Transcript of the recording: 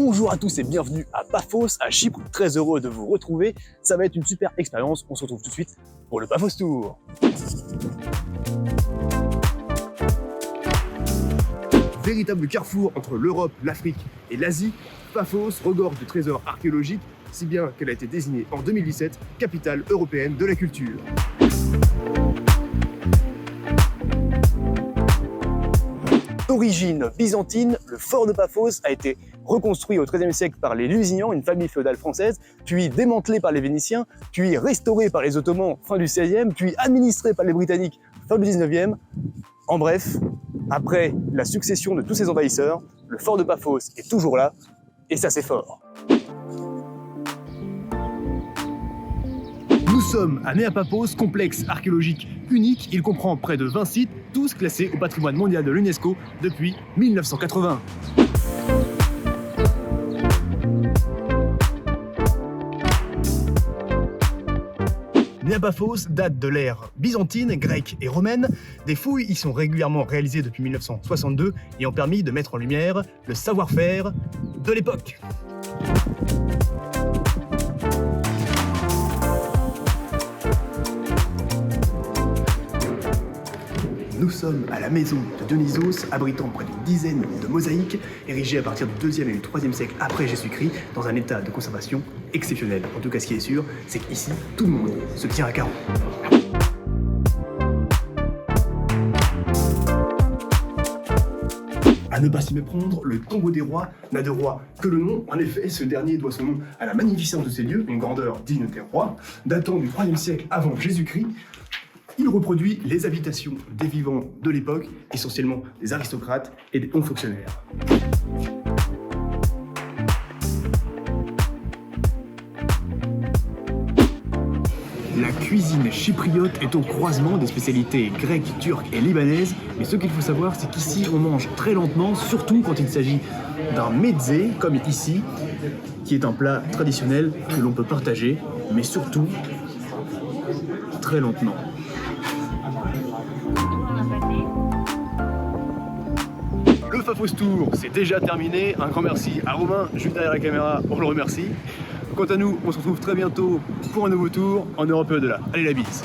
Bonjour à tous et bienvenue à Paphos, à Chypre. Très heureux de vous retrouver. Ça va être une super expérience. On se retrouve tout de suite pour le Paphos Tour. Véritable carrefour entre l'Europe, l'Afrique et l'Asie, Paphos regorge de trésors archéologiques, si bien qu'elle a été désignée en 2017 capitale européenne de la culture. D'origine byzantine, le fort de Paphos a été reconstruit au XIIIe siècle par les Lusignan, une famille féodale française, puis démantelé par les Vénitiens, puis restauré par les Ottomans fin du XVIe, puis administré par les Britanniques fin du XIXe. En bref, après la succession de tous ces envahisseurs, le fort de Paphos est toujours là, et ça c'est fort. Nous sommes à Nea Paphos, complexe archéologique unique. Il comprend près de 20 sites, tous classés au patrimoine mondial de l'UNESCO depuis 1980. Nea Paphos date de l'ère byzantine, grecque et romaine. Des fouilles y sont régulièrement réalisées depuis 1962 et ont permis de mettre en lumière le savoir-faire de l'époque. Nous sommes à la maison de Dionysos, abritant près d'une dizaine de mosaïques, érigées à partir du 2e et du 3e siècle après Jésus-Christ, dans un état de conservation exceptionnel. En tout cas, ce qui est sûr, c'est qu'ici, tout le monde se tient à carreau. À ne pas s'y méprendre, le tombeau des rois n'a de roi que le nom. En effet, ce dernier doit son nom à la magnificence de ces lieux, une grandeur digne des rois, datant du 3e siècle avant Jésus-Christ. Il reproduit les habitations des vivants de l'époque, essentiellement des aristocrates et des hauts fonctionnaires. La cuisine chypriote est au croisement des spécialités grecques, turques et libanaises, mais ce qu'il faut savoir, c'est qu'ici on mange très lentement, surtout quand il s'agit d'un mezze, comme ici, qui est un plat traditionnel que l'on peut partager, mais surtout très lentement. Le Paphos Tour, c'est déjà terminé. Un grand merci à Romain, juste derrière la caméra, on le remercie. Quant à nous, on se retrouve très bientôt pour un nouveau tour en Europe et au-delà. Allez, la bise!